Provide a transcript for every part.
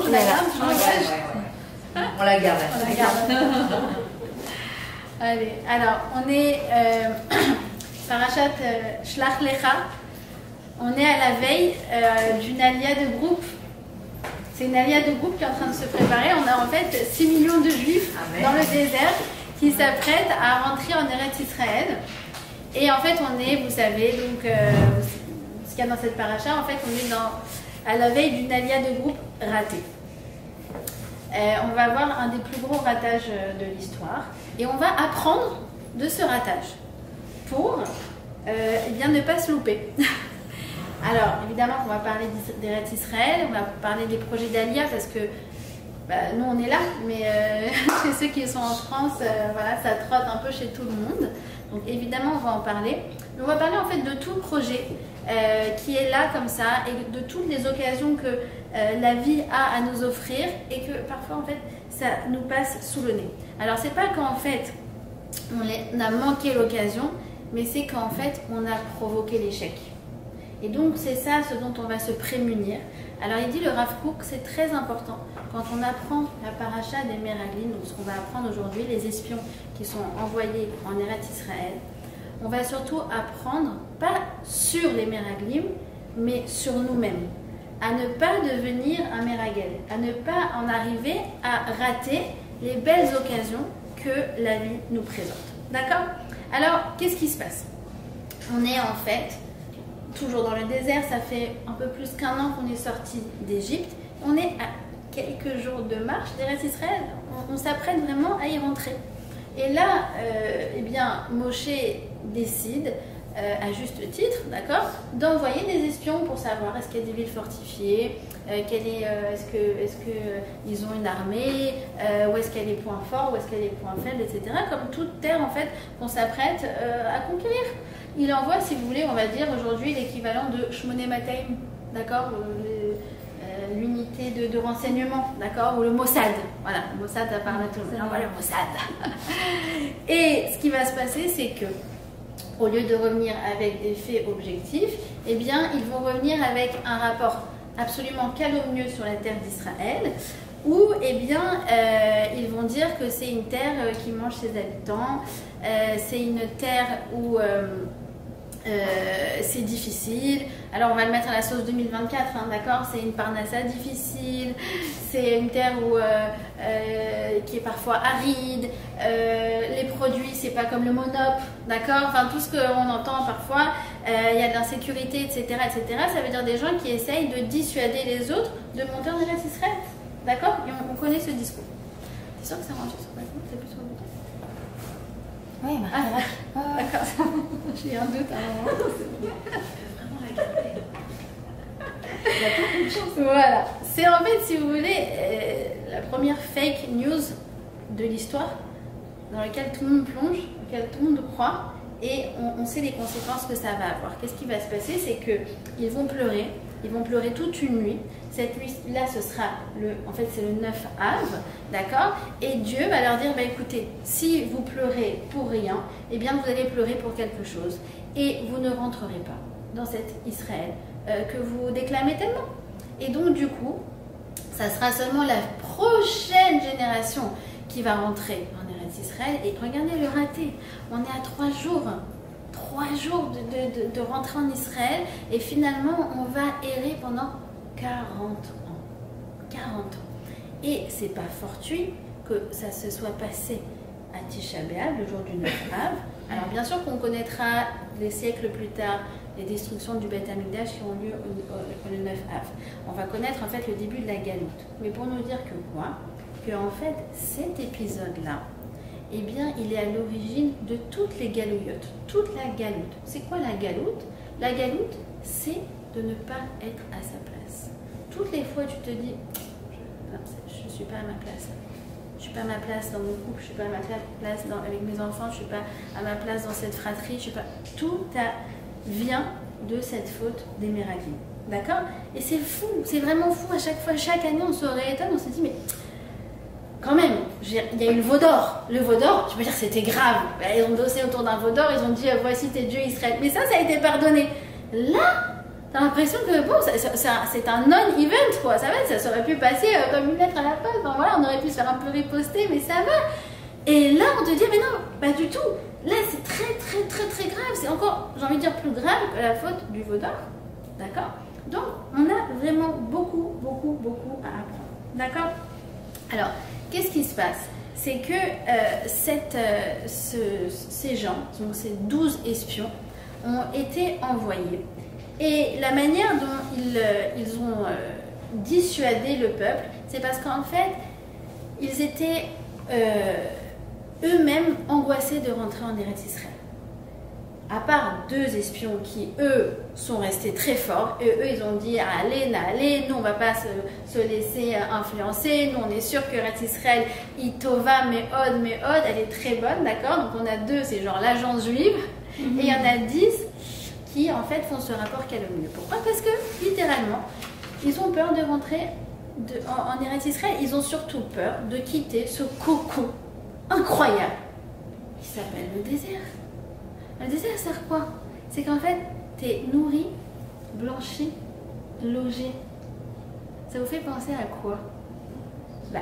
On la garde, On la garde. On la garde. Allez, alors on est Parashat Shlach Lecha. On est à la veille d'une alia de groupe. C'est une alia de groupe qui est en train de se préparer. On a en fait 6 millions de juifs dans le désert qui s'apprêtent à rentrer en Eretz Israël. Et en fait, on est, vous savez, donc ce qu'il y a dans cette paracha, en fait, on est à la veille d'une alia de groupe ratée. On va voir un des plus gros ratages de l'histoire et on va apprendre de ce ratage pour eh bien, ne pas se louper. Alors, évidemment, on va parler d'Eretz Israël, on va parler des projets d'Alia parce que nous, on est là, mais chez ceux qui sont en France, voilà, ça trotte un peu chez tout le monde. Donc, évidemment, on va en parler. Mais on va parler en fait de tout le projet qui est là comme ça et de toutes les occasions que la vie a à nous offrir et que parfois, en fait, ça nous passe sous le nez. Alors, c'est pas qu'en fait, on a manqué l'occasion, mais c'est qu'en fait, on a provoqué l'échec. Et donc, c'est ça ce dont on va se prémunir. Alors, il dit le Rav Kook, c'est très important. Quand on apprend la paracha des Meraglim, donc ce qu'on va apprendre aujourd'hui, les espions qui sont envoyés en Eretz Israël, on va surtout apprendre, pas sur les Meraglim, mais sur nous-mêmes. À ne pas devenir un Meragel, à ne pas en arriver à rater les belles occasions que la vie nous présente. D'accord? Alors, qu'est-ce qui se passe? On est en fait toujours dans le désert, ça fait un peu plus qu'1 an qu'on est sorti d'Égypte. On est à quelques jours de marche d'Eretz Israël. On s'apprête vraiment à y rentrer. Et là, eh bien, Moshe décide, à juste titre, d'accord, d'envoyer des espions pour savoir est-ce qu'il y a des villes fortifiées, est-ce qu'ils ont une armée, où est-ce qu'il y a les points forts, où est-ce qu'il y a les points faibles, etc. Comme toute terre, en fait, qu'on s'apprête à conquérir. Il envoie, si vous voulez, on va dire aujourd'hui l'équivalent de Shmoné Matayim, d'accord, l'unité de renseignement, d'accord, ou le Mossad. Voilà, le Mossad, ça parle à tout le monde. Voilà, le Mossad. Et ce qui va se passer, c'est que, au lieu de revenir avec des faits objectifs, eh bien, ils vont revenir avec un rapport absolument calomnieux sur la terre d'Israël, où, eh bien, ils vont dire que c'est une terre qui mange ses habitants, c'est une terre où c'est difficile. Alors on va le mettre à la sauce 2024, hein, d'accord. C'est une parnassa difficile, c'est une terre où, qui est parfois aride, les produits c'est pas comme le monop, d'accord. Enfin tout ce qu'on entend parfois, il y a de l'insécurité, etc., etc. Ça veut dire des gens qui essayent de dissuader les autres de monter en Eretz Israël, d'accord. Et on connaît ce discours. C'est sûr que ça range sur le balcon, c'est plus sur le balcon. Oui, d'accord. J'ai un doute à un moment. Vraiment la garder. Il y a beaucoup de chance. Voilà. C'est en fait, si vous voulez, la première fake news de l'histoire dans laquelle tout le monde plonge, dans laquelle tout le monde croit, et on sait les conséquences que ça va avoir. Qu'est-ce qui va se passer? C'est qu'ils vont pleurer. Ils vont pleurer toute une nuit. Cette nuit-là, ce sera en fait, c'est le 9 Av, d'accord. Et Dieu va leur dire, bah, écoutez, si vous pleurez pour rien, eh bien, vous allez pleurer pour quelque chose. Et vous ne rentrerez pas dans cet Israël que vous déclamez tellement. Et donc, du coup, ça sera seulement la prochaine génération qui va rentrer en Eretz Israël. Et regardez le raté. On est à 3 jours. 3 jours de rentrer en Israël et finalement on va errer pendant 40 ans. 40 ans. Et c'est pas fortuit que ça se soit passé à Tisha B'Av, le jour du 9 Av. Alors bien sûr qu'on connaîtra des siècles plus tard les destructions du Beth Amikdash qui ont lieu le 9 Av. On va connaître en fait le début de la galoute. Mais pour nous dire que quoi? Que en fait cet épisode-là, eh bien, il est à l'origine de toutes les galouillottes, toute la galoute. C'est quoi la galoute? La galoute, c'est de ne pas être à sa place. Toutes les fois, tu te dis, je ne suis pas à ma place. Je ne suis pas à ma place dans mon couple, je ne suis pas à ma place avec mes enfants, je ne suis pas à ma place dans cette fratrie. Je suis pas... Tout vient de cette faute des Meraglim. D'accord? Et c'est fou, c'est vraiment fou. À chaque fois, chaque année, on se réétonne, on se dit, mais... Quand même, il y a eu le veau d'or. Le veau d'or, je veux dire, c'était grave. Ils ont dossé autour d'un veau d'or, ils ont dit voici tes dieux Israël. Mais ça a été pardonné. Là, T'as l'impression que bon, c'est un non-event quoi, ça va, ça aurait pu passer comme une lettre à la poste, enfin, voilà, on aurait pu se faire un peu riposter, mais ça va. Et là, on te dit, mais non, pas du tout. Là, c'est très grave, c'est encore, j'ai envie de dire, plus grave que la faute du veau d'or, d'accord? Donc, on a vraiment beaucoup à apprendre, d'accord? Alors, qu'est-ce qui se passe? C'est que ces gens, donc ces 12 espions, ont été envoyés. Et la manière dont ils ont dissuadé le peuple, c'est parce qu'en fait, ils étaient eux-mêmes angoissés de rentrer en Eretz Israël. À part 2 espions qui, eux, sont restés très forts, et eux, ils ont dit, allez, nous, on va pas se laisser influencer, nous, on est sûr que Eretz Israël, Itova, Meod, elle est très bonne, d'accord? Donc, on a 2, c'est genre l'agence juive, et il y en a 10 qui, en fait, font ce rapport qu'elle au mieux. Pourquoi? Parce que, littéralement, ils ont peur de rentrer en Eretz Israël, ils ont surtout peur de quitter ce cocon incroyable qui s'appelle le désert. Le désert sert quoi? C'est qu'en fait, tu es nourri, blanchi, logé. Ça vous fait penser à quoi? Bah,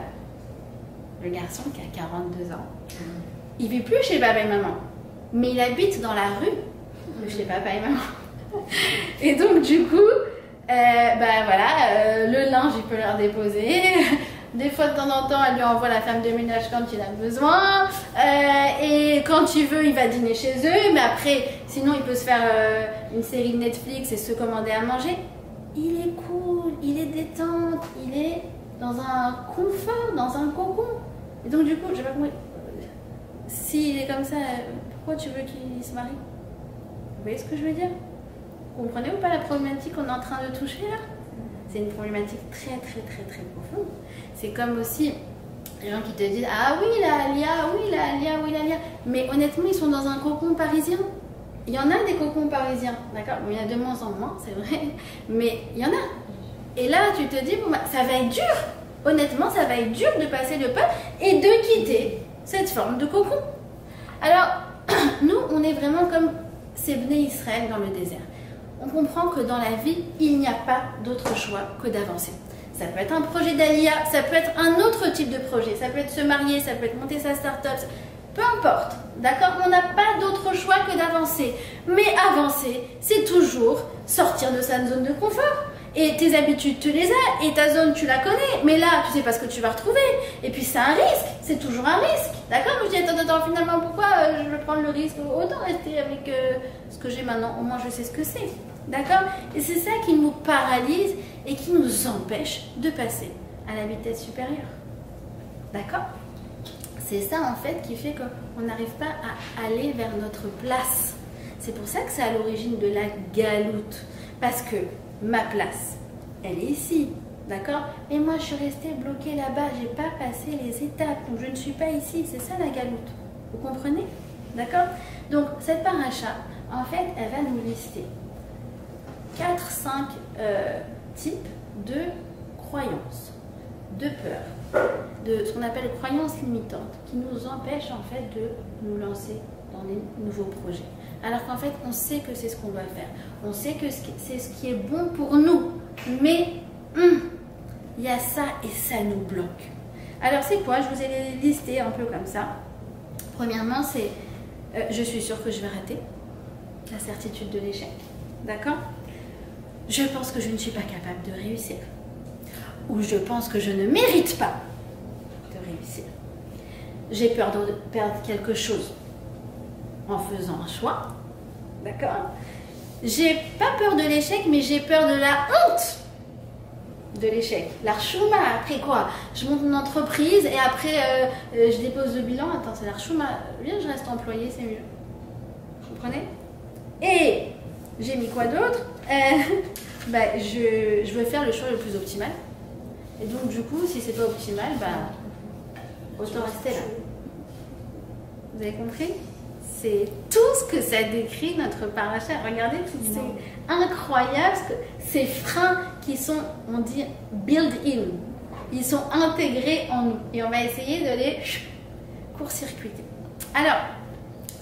le garçon qui a 42 ans, il vit plus chez papa et maman, mais il habite dans la rue de chez papa et maman. Et donc, du coup, bah voilà, le linge, il peut leur déposer. Des fois, de temps en temps, elle lui envoie la femme de ménage quand il a besoin. Et quand il veut, il va dîner chez eux. Mais après, sinon, il peut se faire une série de Netflix et se commander à manger. Il est cool, il est détente, il est dans un confort, dans un cocon. Et donc, du coup, je sais pas comment... S'il est comme ça, pourquoi tu veux qu'il se marie? Vous voyez ce que je veux dire? Vous comprenez ou pas la problématique qu'on est en train de toucher là? C'est une problématique très profonde. C'est comme aussi les gens qui te disent ah oui la Alia. Mais honnêtement, ils sont dans un cocon parisien. Il y en a des cocons parisiens, d'accord? Bon, il y en a de moins en moins, c'est vrai, mais il y en a. Et là, tu te dis bon, bah, ça va être dur. Honnêtement, ça va être dur de passer le pas et de quitter cette forme de cocon. Alors, nous, on est vraiment comme ces Bnei Israël dans le désert. On comprend que dans la vie, il n'y a pas d'autre choix que d'avancer. Ça peut être un projet d'Alia, ça peut être un autre type de projet, ça peut être se marier, ça peut être monter sa start-up, peu importe, d'accord? On n'a pas d'autre choix que d'avancer. Mais avancer, c'est toujours sortir de sa zone de confort. Et tes habitudes, tu les as, et ta zone, tu la connais. Mais là, tu sais pas ce que tu vas retrouver. Et puis c'est un risque, c'est toujours un risque, d'accord? Je me dis, attends, finalement, pourquoi je veux prendre le risque? Autant rester avec ce que j'ai maintenant, au moins je sais ce que c'est. D'accord? Et c'est ça qui nous paralyse et qui nous empêche de passer à la vitesse supérieure. D'accord? C'est ça en fait qui fait qu'on n'arrive pas à aller vers notre place. C'est pour ça que c'est à l'origine de la galoute. Parce que ma place, elle est ici. D'accord? Et moi je suis restée bloquée là-bas, j'ai pas passé les étapes, donc je ne suis pas ici. C'est ça la galoute. Vous comprenez? D'accord? Donc cette paracha, en fait, elle va nous lister 4-5 types de croyances, de peur, de ce qu'on appelle croyances limitantes, qui nous empêchent en fait de nous lancer dans des nouveaux projets. Alors qu'en fait, on sait que c'est ce qu'on doit faire, on sait que c'est ce qui est bon pour nous, mais il y a ça et ça nous bloque. Alors c'est quoi? Je vous ai listé un peu comme ça. Premièrement, c'est je suis sûre que je vais rater, la certitude de l'échec, d'accord? Je pense que je ne suis pas capable de réussir. Ou je pense que je ne mérite pas de réussir. J'ai peur de perdre quelque chose en faisant un choix. D'accord? J'ai pas peur de l'échec, mais j'ai peur de la honte de l'échec. L'archouma, après quoi? Je monte une entreprise et après je dépose le bilan. Attends, c'est l'archouma. Bien, je reste employé, c'est mieux. Vous comprenez? Et j'ai mis quoi d'autre? Bah, je veux faire le choix le plus optimal. Et donc, du coup, si c'est pas optimal, bah, autant rester là. Vous avez compris? C'est tout ce que ça décrit notre paracha. Regardez, c'est incroyable. Ces freins qui sont, on dit, built-in. Ils sont intégrés en nous. Et on va essayer de les court-circuiter. Alors,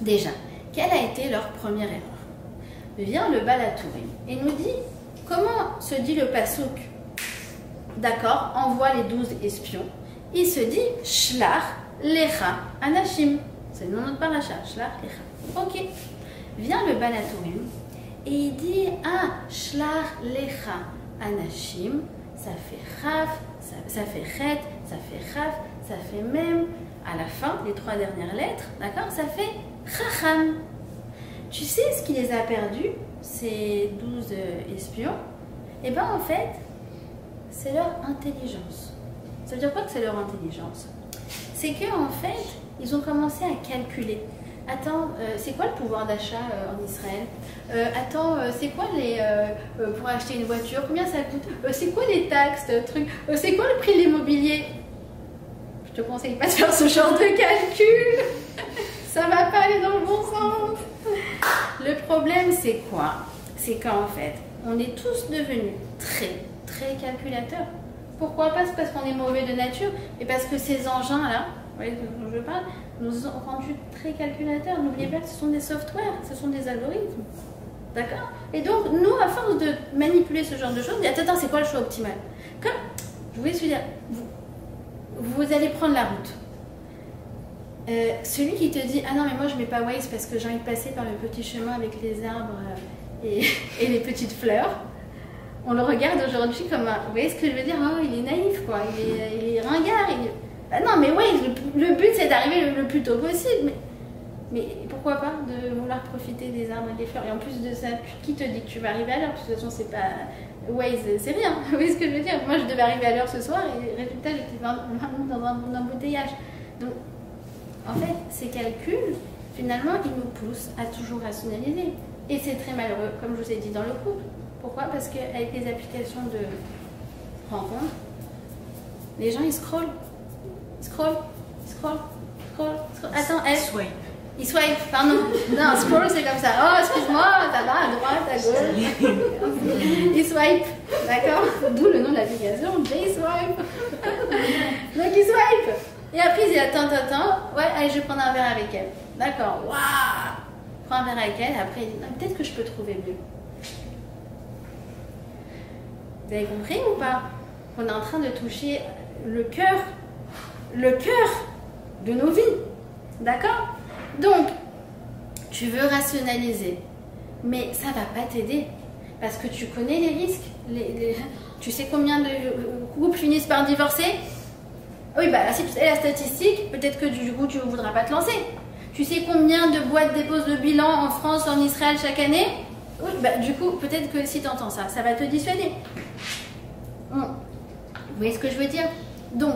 déjà, quelle a été leur première erreur? Vient le Baal HaTurim et nous dit comment se dit le pasouk? D'accord, envoie les 12 espions. Il se dit Shlach Lecha Anashim. C'est le nom de notre paracha, Shlach Lecha. Ok. Vient le Baal HaTurim et il dit Shlach Lecha Anashim, ça fait Chaf, ça fait Chet, ça fait Chaf, ça fait même, à la fin, les 3 dernières lettres, d'accord, ça fait Chacham. Tu sais ce qui les a perdus, ces 12 espions? Eh bien, en fait, c'est leur intelligence. Ça veut dire quoi que c'est leur intelligence? C'est qu'en fait, ils ont commencé à calculer. Attends, c'est quoi le pouvoir d'achat en Israël? Attends, c'est quoi les pour acheter une voiture? Combien ça coûte? C'est quoi les taxes, truc? C'est quoi le prix de l'immobilier? Je te conseille pas de faire ce genre de calcul. Ça va pas aller dans le bon sens. Le problème, c'est quoi? C'est qu'en fait, on est tous devenus très calculateurs. Pourquoi pas? C'est parce qu'on est mauvais de nature et parce que ces engins-là, vous voyez dont je parle, nous ont rendus très calculateurs. N'oubliez pas que ce sont des softwares, ce sont des algorithmes. D'accord? Et donc, nous, à force de manipuler ce genre de choses, on dit attends, c'est quoi le choix optimal? Comme, je voulais se dire, vous allez prendre la route. Celui qui te dit ah non, mais moi je mets pas Waze parce que j'ai envie de passer par le petit chemin avec les arbres et les petites fleurs. On le regarde aujourd'hui comme un... Vous voyez ce que je veux dire? Oh, il est naïf, quoi. Il est ringard. Ah non, mais oui, le but, c'est d'arriver le plus tôt possible. Mais pourquoi pas de vouloir profiter des arbres et des fleurs? Et en plus de ça, qui te dit que tu vas arriver à l'heure? De toute façon, c'est pas... Waze, c'est rien. Vous voyez ce que je veux dire? Moi, je devais arriver à l'heure ce soir et résultat, j'étais vraiment dans un embouteillage. Donc, en fait, ces calculs, finalement, ils nous poussent à toujours rationaliser. Et c'est très malheureux, comme je vous ai dit, dans le couple. Pourquoi? Parce qu'avec les applications de rencontres, les gens ils scrollent. Attends, ils swipe, pardon. Non, scroll c'est comme ça. Oh, excuse-moi, ça va à droite, à gauche. Ils swipe, d'accord? D'où le nom de l'application, J-Swipe. Donc ils swipe. Et après ils disent attends, ouais, allez, je vais prendre un verre avec elle. D'accord, waouh! Prends un verre avec elle, après il dit peut-être que je peux trouver mieux. Vous avez compris ou pas? On est en train de toucher le cœur de nos vies. D'accord? Donc, tu veux rationaliser, mais ça ne va pas t'aider. Parce que tu connais les risques. Tu sais combien de couples finissent par divorcer? Oui, bah si tu sais la statistique, peut-être que du coup tu ne voudras pas te lancer. Tu sais combien de boîtes déposent le bilan en France, en Israël chaque année? Oui, bah du coup, peut-être que si tu entends ça, ça va te dissuader. Vous voyez ce que je veux dire? Donc,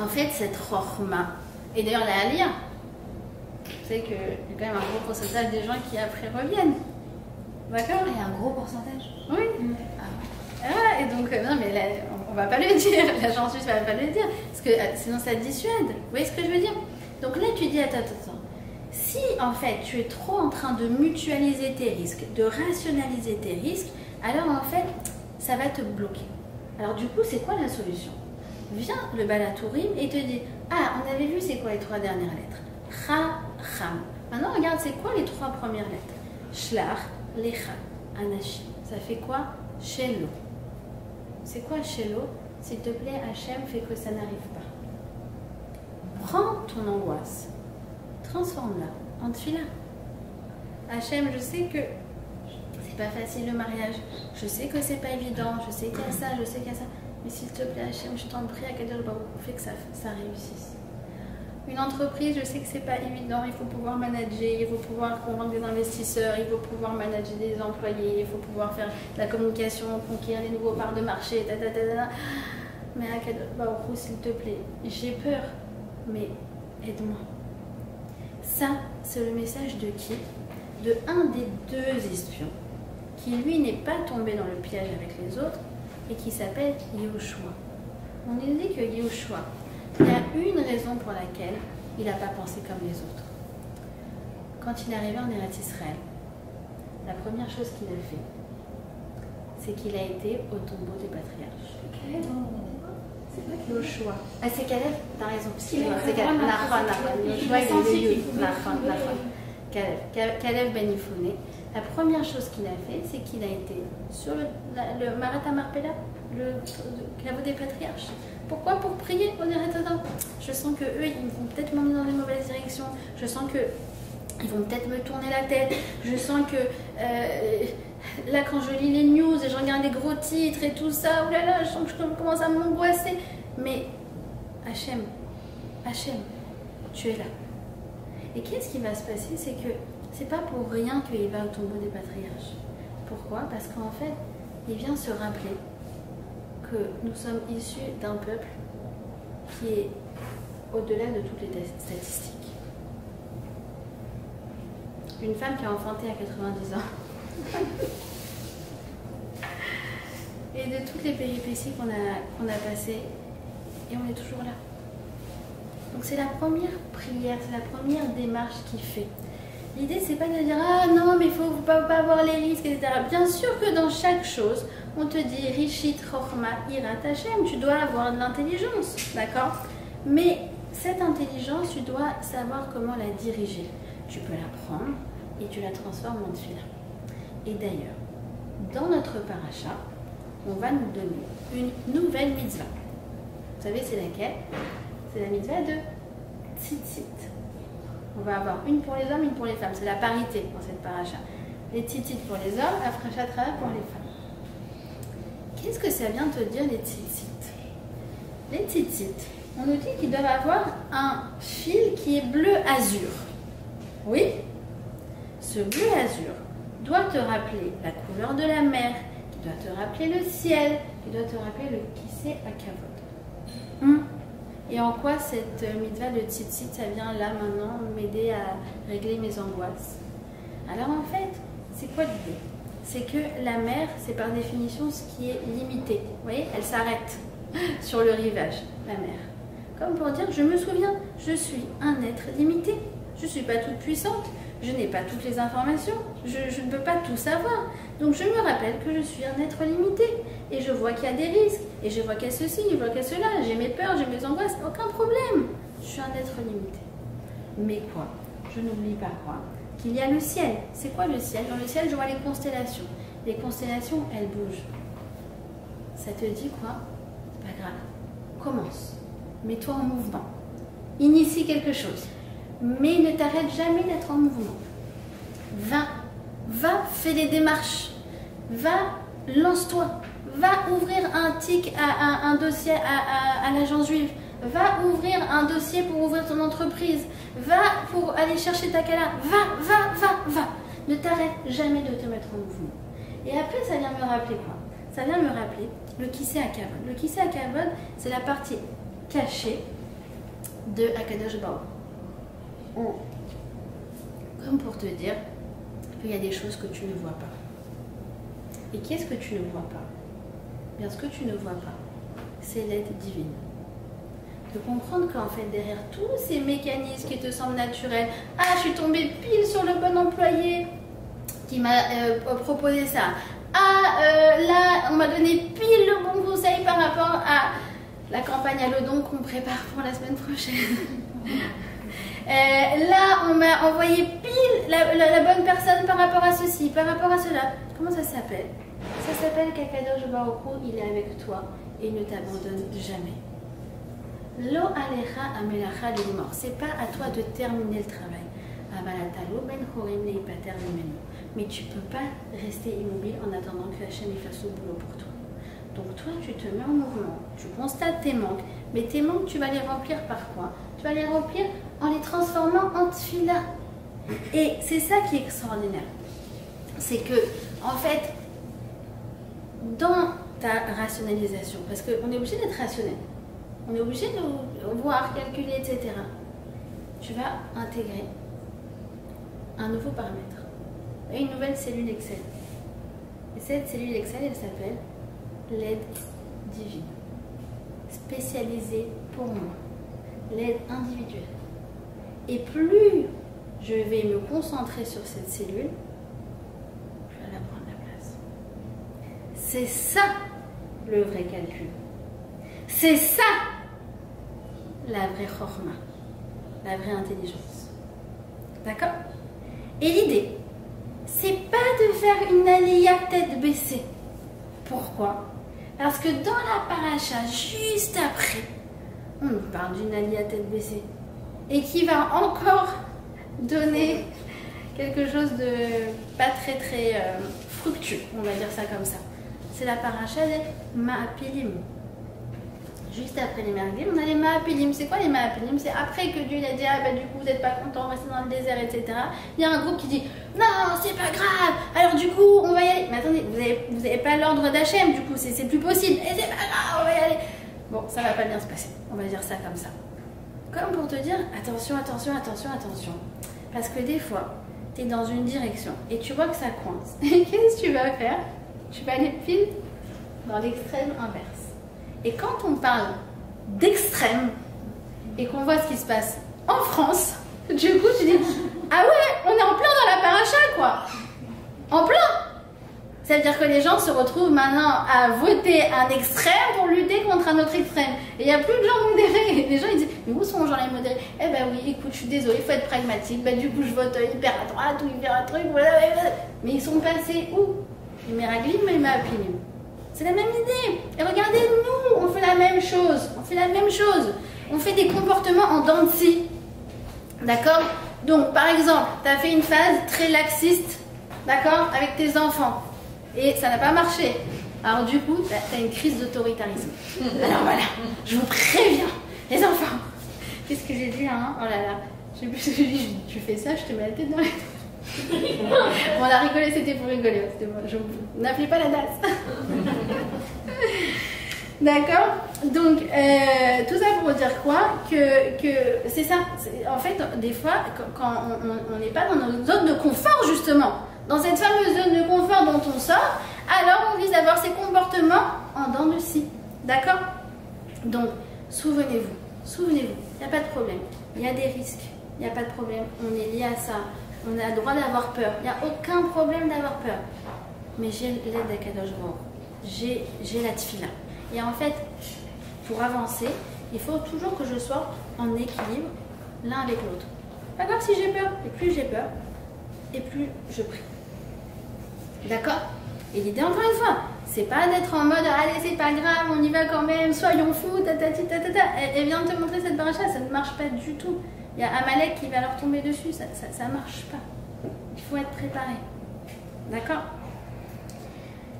en fait, cette chorma, et d'ailleurs la lire, vous savez qu'il y a quand même un gros pourcentage des gens qui après reviennent. D'accord? Il y a un gros pourcentage. Oui. Ah, et donc, non, mais là, on va pas le dire, l'agence suisse va pas le dire, parce que sinon ça dissuade. Vous voyez ce que je veux dire? Donc là, tu dis, attends. Si en fait tu es trop en train de mutualiser tes risques, de rationaliser tes risques, alors en fait, ça va te bloquer. Alors du coup, c'est quoi la solution? Vient le Baal HaTurim et te dit, ah, on avait vu c'est quoi les 3 dernières lettres? Chacham. Maintenant, regarde, c'est quoi les 3 premières lettres? Shlach, Lecha, Anashim. Ça fait quoi? Shelo. C'est quoi Shelo? S'il te plaît, Hachem fait que ça n'arrive pas. Prends ton angoisse, transforme-la en tefila. Hachem, je sais que c'est pas facile le mariage, je sais que c'est pas évident, je sais qu'il y a ça, je sais qu'il y a ça, mais s'il te plaît, Hachem, je t'en prie, à Kadosh Baruch Hu, fais que ça réussisse. Une entreprise, je sais que c'est pas évident, il faut pouvoir manager, il faut pouvoir convaincre des investisseurs, il faut pouvoir manager des employés, il faut pouvoir faire de la communication, conquérir des nouveaux parts de marché, mais à Kadosh Baruch Hu, s'il te plaît, j'ai peur, mais aide-moi. Ça, c'est le message de qui? De un des 2 espions, qui lui n'est pas tombé dans le piège avec les autres, et qui s'appelle Yehoshua. On nous dit que Yehoshua, il y a une raison pour laquelle il n'a pas pensé comme les autres. Quand il est arrivé en Eretz Israël, la première chose qu'il a fait, c'est qu'il a été au tombeau des patriarches. C'est pas Yehoshua. Ah, c'est Caleb, t'as raison. C'est Caleb. Caleb Ben Yifouné. La première chose qu'il a fait, c'est qu'il a été sur le Marat Marpella, le caveau des patriarches. Pourquoi? Pour prier au Nérétodin. Je sens que eux, ils vont peut-être m'emmener dans une mauvaise direction. Je sens que ils vont peut-être me tourner la tête. Je sens que là, quand je lis les news et je regarde les gros titres et tout ça, oh là là, je sens que je commence à m'angoisser. Mais Hachem, tu es là. Et qu'est-ce qui va se passer? C'est que c'est pas pour rien qu'il va au tombeau des patriarches. Pourquoi? Parce qu'en fait, il vient se rappeler que nous sommes issus d'un peuple qui est au-delà de toutes les statistiques. Une femme qui a enfanté à 90 ans. Et de toutes les péripéties qu'on a passées, et on est toujours là. Donc c'est la première prière, c'est la première démarche qu'il fait. L'idée, c'est pas de dire « Ah non, mais il faut pas avoir les risques, etc. » Bien sûr que dans chaque chose, on te dit « Rishit, Chochma, Irat Hashem », tu dois avoir de l'intelligence, d'accord? Mais cette intelligence, tu dois savoir comment la diriger. Tu peux la prendre et tu la transformes en tefila. Et d'ailleurs, dans notre paracha, on va nous donner une nouvelle mitzvah. Vous savez, c'est laquelle? C'est la mitzvah de tzitzit. On va avoir une pour les hommes, une pour les femmes. C'est la parité dans cette paracha. Les tzitzit pour les hommes, la frachatra pour les femmes. Qu'est-ce que ça vient te dire, les tzitzit? Les tzitzit, on nous dit qu'ils doivent avoir un fil qui est bleu azur. Oui? Ce bleu azur doit te rappeler la couleur de la mer, qui doit te rappeler le ciel, qui doit te rappeler le kissé à kavod. Et en quoi cette mitzvah de tzitzit, ça vient là maintenant m'aider à régler mes angoisses? Alors en fait, c'est quoi l'idée? C'est que la mer, c'est par définition ce qui est limité. Vous voyez, elle s'arrête sur le rivage, la mer. Comme pour dire, je me souviens, je suis un être limité. Je ne suis pas toute puissante, je n'ai pas toutes les informations, je ne peux pas tout savoir. Donc je me rappelle que je suis un être limité. Et je vois qu'il y a des risques, et je vois qu'il y a ceci, je vois qu'il y a cela, j'ai mes peurs, j'ai mes angoisses, aucun problème. Je suis un être limité. Mais quoi? Je n'oublie pas quoi? Qu'il y a le ciel. C'est quoi le ciel? Dans le ciel, je vois les constellations. Les constellations, elles bougent. Ça te dit quoi? C'est pas grave. Commence. Mets-toi en mouvement. Initie quelque chose. Mais ne t'arrête jamais d'être en mouvement. Va, fais des démarches. Va, lance-toi. Va ouvrir un tic un dossier à l'agence juive. Va ouvrir un dossier pour ouvrir ton entreprise. Va pour aller chercher ta cala. Va. Ne t'arrête jamais de te mettre en mouvement. Et après, ça vient me rappeler quoi? Ça vient me rappeler le kissé à kavod. Le kissé à kavod, c'est la partie cachée de Akadosh Baruch. Comme pour te dire qu'il y a des choses que tu ne vois pas. Et qu'est-ce que tu ne vois pas? Bien, ce que tu ne vois pas, c'est l'aide divine. De comprendre qu'en fait, derrière tous ces mécanismes qui te semblent naturels, ah, je suis tombée pile sur le bon employé qui m'a proposé ça. Ah, là, on m'a donné pile le bon conseil par rapport à la campagne à l'odon qu'on prépare pour la semaine prochaine. Là, on m'a envoyé pile la bonne personne par rapport à ceci, par rapport à cela. Comment ça s'appelle? Ça s'appelle qu'Akadosh Baruch Hu, il est avec toi et il ne t'abandonne jamais. Lo alecha amelacha limor. C'est pas à toi de terminer le travail. Mais tu peux pas rester immobile en attendant que Hachem fasse le boulot pour toi. Donc toi, tu te mets en mouvement, tu constates tes manques, mais tes manques, tu vas les remplir par quoi? Tu vas les remplir en les transformant en tefila. Et c'est ça qui est extraordinaire. C'est que, en fait, dans ta rationalisation, parce qu'on est obligé d'être rationnel, on est obligé de voir, calculer, etc. Tu vas intégrer un nouveau paramètre et une nouvelle cellule Excel. Et cette cellule Excel, elle s'appelle l'aide divine, spécialisée pour moi, l'aide individuelle. Et plus je vais me concentrer sur cette cellule, plus elle va prendre la place. C'est ça le vrai calcul. C'est ça la vraie chorma, la vraie intelligence. D'accord? Et l'idée, c'est pas de faire une aliyah tête baissée. Pourquoi? Parce que dans la paracha, juste après, on parle d'une aliyah tête baissée. Et qui va encore donner quelque chose de pas très fructueux, on va dire ça comme ça. C'est la paracha des Ma'apilim. Juste après les Meraglim, on a les Ma'apilim. C'est quoi les Ma'apilim? C'est après que Dieu il a dit ah bah du coup vous n'êtes pas content, restez dans le désert, etc. Il y a un groupe qui dit non, c'est pas grave, alors du coup on va y aller. Mais attendez, vous avez pas l'ordre d'Hachem, du coup c'est plus possible. Et c'est pas grave, on va y aller. Bon, ça va pas bien se passer, on va dire ça comme ça. Comme pour te dire attention, attention, attention, attention. Parce que des fois, tu es dans une direction et tu vois que ça coince. Et qu'est-ce que tu vas faire? Tu vas aller pile dans l'extrême inverse. Et quand on parle d'extrême et qu'on voit ce qui se passe en France, du coup tu dis ah ouais, on est en plein dans la paracha quoi. En plein. Ça veut dire que les gens se retrouvent maintenant à voter un extrême pour lutter contre un autre extrême. Et il n'y a plus de gens modérés. Les gens ils disent mais où sont les gens les modérés? Eh ben oui, écoute, je suis désolée, il faut être pragmatique. Ben du coup je vote hyper à droite ou hyper à truc. Voilà. Mais ils sont passés où? Les Meraglim et les Ma'apilim. C'est la même idée. Et regardez, nous, on fait la même chose. On fait la même chose. On fait des comportements en dents de scie. D'accord? Donc, par exemple, tu as fait une phase très laxiste, d'accord, avec tes enfants. Et ça n'a pas marché. Alors, du coup, tu as une crise d'autoritarisme. Alors voilà, je vous préviens, les enfants. Qu'est-ce que j'ai dit là, hein? Oh là là. Je sais plus ce que j'ai dit. Tu fais ça, je te mets la tête dans les... Bon, on a rigolé, c'était pour rigoler. N'appelez pas la DAS. D'accord? Donc, tout ça pour dire quoi? Que c'est ça. En fait, des fois, quand on n'est pas dans notre zone de confort, justement, dans cette fameuse zone de confort dont on sort, alors on vise à avoir ces comportements en dents de scie. D'accord? Donc, souvenez-vous, il n'y a pas de problème. Il y a des risques, il n'y a pas de problème. On est lié à ça. On a le droit d'avoir peur. Il n'y a aucun problème d'avoir peur. Mais j'ai l'aide d'Akadosh Baruch Hu. J'ai la tefila. Et en fait, pour avancer, il faut toujours que je sois en équilibre l'un avec l'autre. Pas grave si j'ai peur. Et plus j'ai peur, et plus je prie. D'accord? Et l'idée, encore une fois, c'est pas d'être en mode allez, c'est pas grave, on y va quand même, soyons fous, tatati, tatata. Elle vient de te montrer cette paracha, ça ne marche pas du tout. Il y a Amalek qui va leur tomber dessus, ça marche pas. Il faut être préparé. D'accord?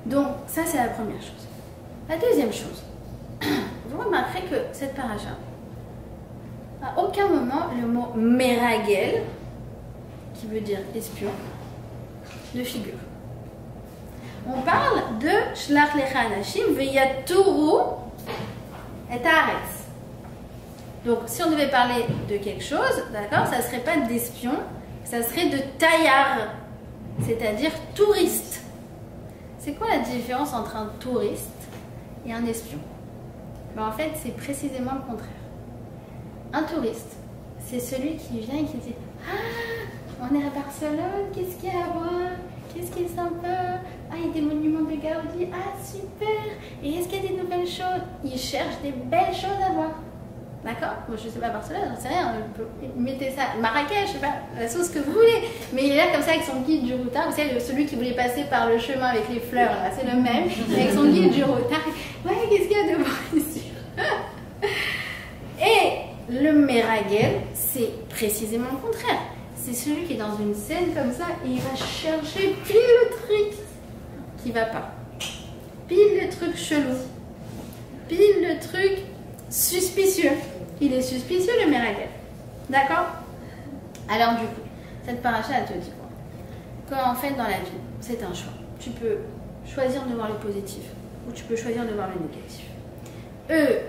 Donc, ça, c'est la première chose. La deuxième chose, vous remarquerez que cette paracha, à aucun moment, le mot meragel, qui veut dire espion, ne figure. On parle de Shlach lecha anashim veyaturu et haaretz. Donc, si on devait parler de quelque chose, d'accord, ça ne serait pas d'espion, ça serait de taillard, c'est-à-dire touriste. C'est quoi la différence entre un touriste et un espion? Ben, en fait, c'est précisément le contraire. Un touriste, c'est celui qui vient et qui dit « Ah, on est à Barcelone, qu'est-ce qu'il y a à voir? Qu'est-ce qui est sympa? Ah, il y a des monuments de Gaudi, ah, super! Et est-ce qu'il y a des nouvelles choses? » Il cherche des belles choses à voir. D'accord? Moi, je ne sais pas Barcelone, j'en sais rien. Mettez ça, Marrakech, je sais pas, la sauce que vous voulez. Mais il est là comme ça avec son guide du routard. Vous savez, celui qui voulait passer par le chemin avec les fleurs, là, c'est le même. Avec son guide du routard. Ouais, qu'est-ce qu'il y a de bon ici? Et le meragel, c'est précisément le contraire. C'est celui qui est dans une scène comme ça et il va chercher pile le truc qui va pas. Pile le truc chelou. Pile le truc suspicieux. Il est suspicieux le meragel. D'accord? Alors du coup, cette paracha, elle te dit quoi? Quand en fait dans la vie, c'est un choix. Tu peux choisir de voir le positif ou tu peux choisir de voir le négatif. Eux,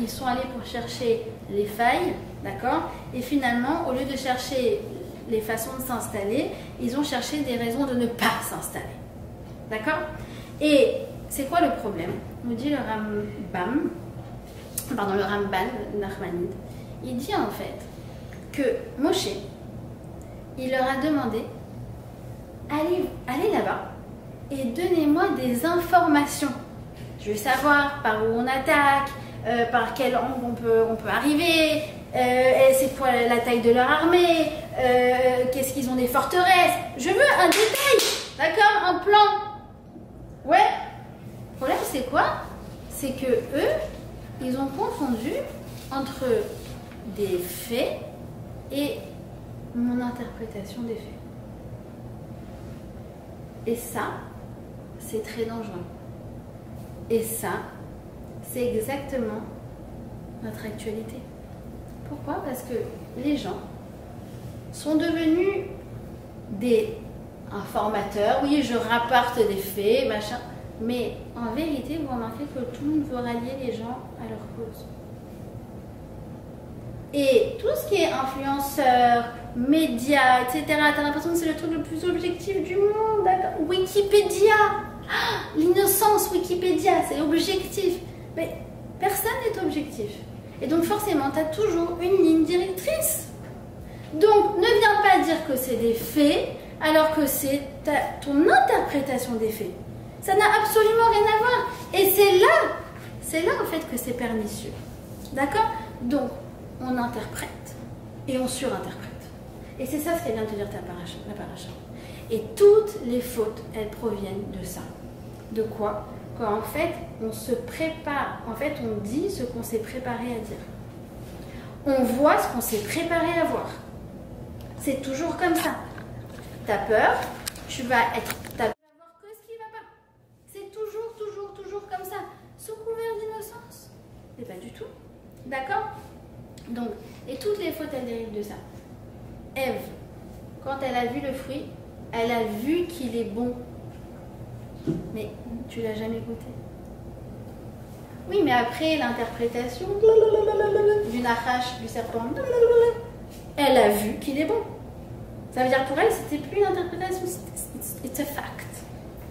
ils sont allés pour chercher les failles, d'accord? Et finalement, au lieu de chercher les façons de s'installer, ils ont cherché des raisons de ne pas s'installer. D'accord? Et c'est quoi le problème? Nous dit le Ramban Nachmanide. Il dit en fait que Moshe, il leur a demandé allez là-bas et donnez-moi des informations. Je veux savoir par où on attaque, par quel angle on peut arriver, et c'est quoi la taille de leur armée, qu'est-ce qu'ils ont des forteresses. Je veux un détail, d'accord, un plan. Ouais. Le problème c'est quoi? C'est que eux, ils ont confondu entre des faits et mon interprétation des faits. Et ça, c'est très dangereux. Et ça, c'est exactement notre actualité. Pourquoi? Parce que les gens sont devenus des informateurs. Oui, je rapporte des faits, machin. Mais en vérité, vous remarquez que tout le monde veut rallier les gens à leur cause. Et tout ce qui est influenceur, médias, etc., t'as l'impression que c'est le truc le plus objectif du monde. Wikipédia, l'innocence Wikipédia, c'est objectif. Mais personne n'est objectif. Et donc forcément, tu as toujours une ligne directrice. Donc ne viens pas dire que c'est des faits, alors que c'est ton interprétation des faits. Ça n'a absolument rien à voir. Et c'est là en fait que c'est pernicieux. D'accord? Donc, on interprète et on surinterprète. Et c'est ça ce qu'elle vient de te dire la paracha. Et toutes les fautes, elles proviennent de ça. De quoi? Quand en fait, on se prépare, en fait, on dit ce qu'on s'est préparé à dire. On voit ce qu'on s'est préparé à voir. C'est toujours comme ça. T'as peur, tu vas voir que ce qui va pas. C'est toujours comme ça. Sous couvert d'innocence. Mais pas du tout. D'accord? Donc, et toutes les fautes, elles dérivent de ça. Ève, quand elle a vu le fruit, elle a vu qu'il est bon. Mais tu l'as jamais goûté. Oui, mais après l'interprétation du nachash, du serpent, elle a vu qu'il est bon. Ça veut dire pour elle, c'était plus une interprétation, it's a fact.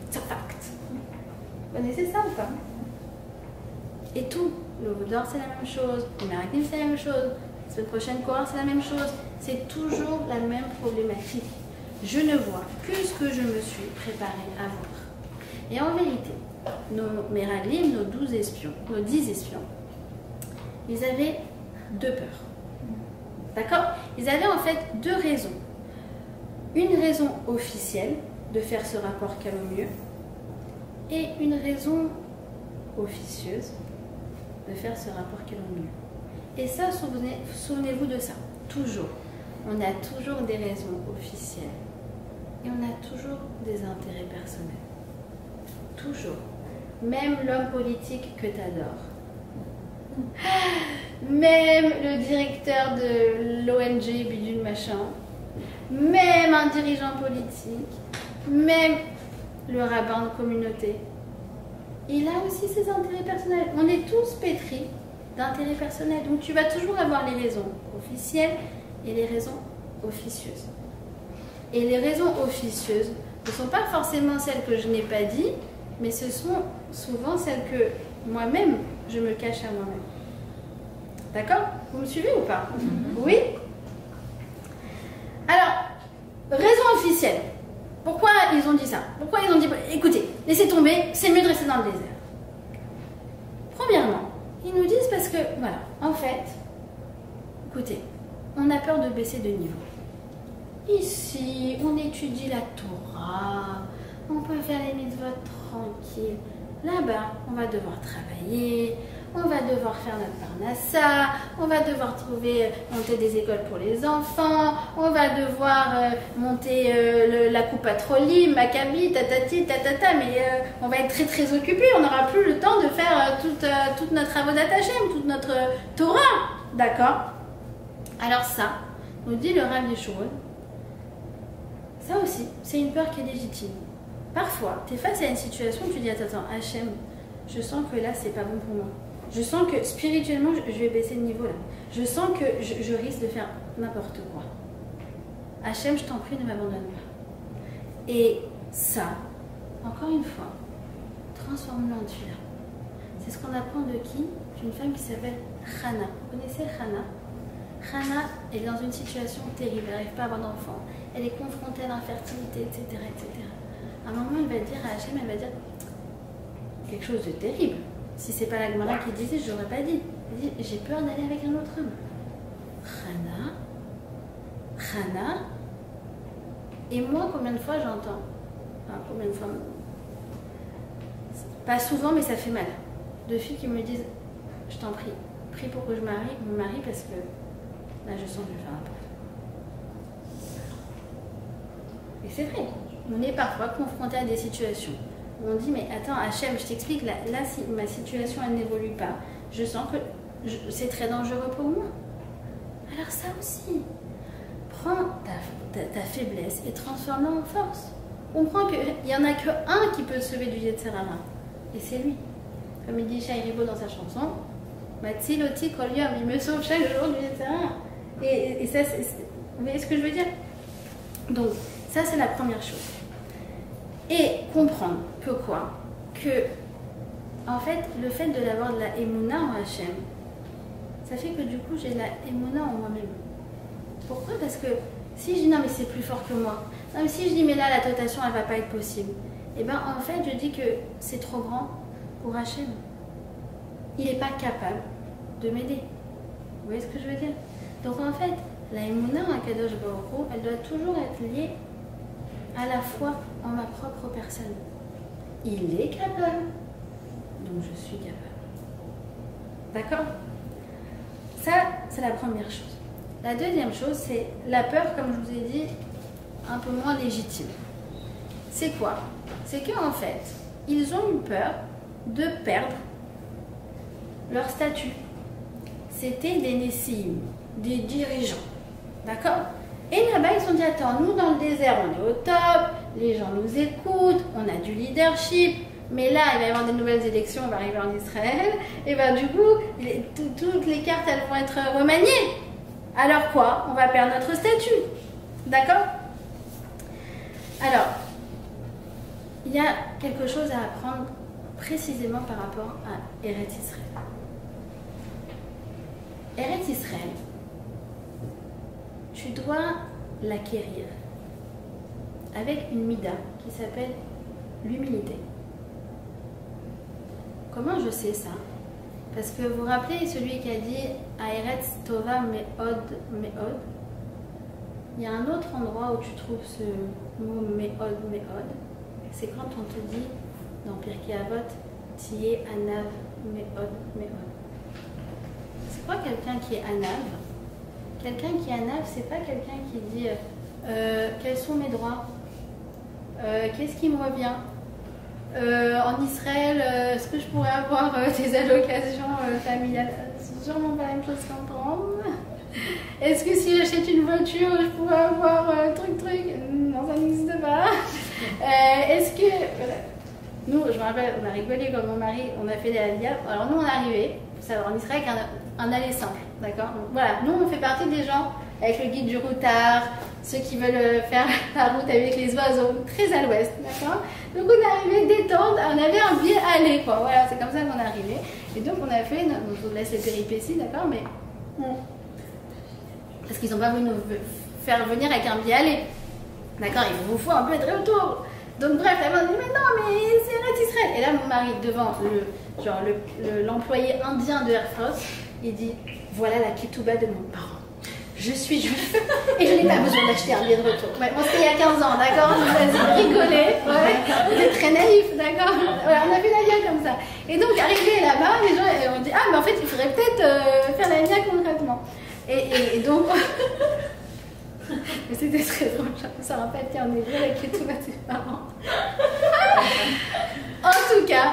It's a fact. Vous connaissez ça ou pas? Et tout, le veau d'or c'est la même chose, le Meraglim c'est la même chose, la semaine prochaine Korah c'est la même chose, c'est toujours la même problématique. Je ne vois que ce que je me suis préparé à voir. Et en vérité, nos Meraglim, nos 12 espions, nos 10 espions, ils avaient deux peurs. D'accord? Ils avaient en fait deux raisons. Une raison officielle de faire ce rapport calomnieux et une raison officieuse de faire ce rapport calomnieux. Et ça, souvenez-vous de ça, toujours. On a toujours des raisons officielles et on a toujours des intérêts personnels. Toujours. Même l'homme politique que tu adores. Même le directeur de l'ONG bidule machin. Même un dirigeant politique. Même le rabbin de communauté. Il a aussi ses intérêts personnels. On est tous pétris d'intérêts personnels. Donc tu vas toujours avoir les raisons officielles et les raisons officieuses. Et les raisons officieuses ne sont pas forcément celles que je n'ai pas dit, mais ce sont souvent celles que moi-même, je me cache à moi-même. D'accord? Vous me suivez ou pas? Oui? Alors, raison officielle. Pourquoi ils ont dit ça? Pourquoi ils ont dit, écoutez, laissez tomber, c'est mieux de rester dans le désert? Premièrement, ils nous disent parce que, voilà, en fait, écoutez, on a peur de baisser de niveau. Ici, on étudie la Torah, on peut faire les mitzvot tranquille. Là-bas, on va devoir travailler, on va devoir faire notre parnassa, on va devoir monter des écoles pour les enfants, on va devoir monter la coupe patrolim, Maccabi, tatati, tatata, mais on va être très très occupé, on n'aura plus le temps de faire toute notre avodat Hashem, toute notre Torah, d'accord? Alors ça, nous dit le Rav Yeshurun, ça aussi, c'est une peur qui est légitime. Parfois, tu es face à une situation où tu dis, attends, Hachem, je sens que là, c'est pas bon pour moi. Je sens que spirituellement, je vais baisser de niveau là. Je sens que je risque de faire n'importe quoi. Hachem, je t'en prie, ne m'abandonne pas. Et ça, encore une fois, transforme-le en tuila. C'est ce qu'on apprend de qui? D'une femme qui s'appelle Hana. Vous connaissez Hana? Hana est dans une situation terrible, elle n'arrive pas à avoir d'enfant. Elle est confrontée à l'infertilité, etc., etc. À un moment, elle va dire à Hachem, elle va dire quelque chose de terrible. Si c'est pas la Gemara qui disait, je n'aurais pas dit. Il dit, j'ai peur d'aller avec un autre homme. Chana. Et moi, combien de fois j'entends? Enfin, combien de fois? Pas souvent, mais ça fait mal. De filles qui me disent, je t'en prie, prie pour que je me marie parce que là, je sens que je vais faire un peu. Et c'est vrai. On est parfois confronté à des situations où on dit, mais attends, Hachem, je t'explique, là si ma situation, elle n'évolue pas, je sens que c'est très dangereux pour moi. Alors ça aussi, prends ta faiblesse et transforme-la en force. Comprends qu'il n'y en a qu'un qui peut se sauver du Yetzer Hara, et c'est lui. Comme il dit Shai Ribo dans sa chanson, Matziloti kol yom, il me sauve chaque jour du Yetzer Hara. Et ça, vous voyez ce que je veux dire? Donc, ça c'est la première chose. Et comprendre que quoi? Que, en fait, le fait de l'avoir de la Emouna en Hachem, ça fait que du coup j'ai de la Emouna en moi-même. Pourquoi? Parce que si je dis non mais c'est plus fort que moi, non mais si je dis mais là la dotation elle va pas être possible, et bien en fait je dis que c'est trop grand pour Hachem. Il n'est pas capable de m'aider. Vous voyez ce que je veux dire? Donc en fait, la Emouna en Kadosh Baruch Hu, elle doit toujours être liée à la foi en ma propre personne. Il est capable, donc je suis capable. D'accord? Ça, c'est la première chose. La deuxième chose, c'est la peur, comme je vous ai dit, un peu moins légitime. C'est quoi? C'est qu'en fait, ils ont eu peur de perdre leur statut. C'était des Nessim, des dirigeants. D'accord? Et là-bas, ils se sont dit, attends, nous dans le désert, on est au top, les gens nous écoutent, on a du leadership, mais là, il va y avoir des nouvelles élections, on va arriver en Israël, et bien du coup, toutes les cartes, elles vont être remaniées. Alors quoi? On va perdre notre statut. D'accord? Alors, il y a quelque chose à apprendre précisément par rapport à Eretz Israël. Eretz Israël, tu dois l'acquérir avec une mida qui s'appelle l'humilité. Comment je sais ça? Parce que vous vous rappelez celui qui a dit Aeretz Tova Me'od Me'od? Il y a un autre endroit où tu trouves ce mot Me'od Me'od. C'est quand on te dit dans Pirkei Avot Tiye Anav Me'od Me'od. C'est quoi quelqu'un qui est Anav? Quelqu'un qui est Anav, c'est pas quelqu'un qui dit quels sont mes droits, qu'est-ce qui me revient, en Israël, est-ce que je pourrais avoir des allocations familiales? C'est sûrement pas la même chose qu'en France. Est-ce que si j'achète une voiture, je pourrais avoir truc? Non, ça n'existe pas. Est-ce que... Nous, je me rappelle, on a rigolé comme mon mari, on a fait des aliyah. Alors nous, on est arrivés, ça en Israël, avec un aller simple, d'accord? Voilà, nous, on fait partie des gens avec le guide du routard, ceux qui veulent faire la route avec les oiseaux, très à l'ouest, d'accord? Donc on est arrivé détente, on avait un billet aller, quoi. Voilà, c'est comme ça qu'on est arrivé. Et donc on a fait, je vous laisse les péripéties, d'accord? Mais parce qu'ils n'ont pas voulu nous faire venir avec un billet aller, d'accord? Il vous faut un peu de retour. Donc bref, la maman dit mais non, mais c'est Eretz Israël. Et là mon mari devant l'employé indien de Air France, il dit voilà la ketouba de mon parent. Je suis juif et je n'ai pas besoin d'acheter un billet de retour. Ouais, bon, c'était il y a 15 ans, d'accord? Je vous ai rigolé. Ouais, vous êtes très naïf, d'accord? Voilà, on a fait la ligne comme ça. Et donc, arrivé là-bas, les gens ont dit ah, mais en fait, il faudrait peut-être faire la ligne concrètement. Et donc, mais c'était très drôle. Ça me rappelle qu'il y en a vrai avec tout ses parents. En tout cas,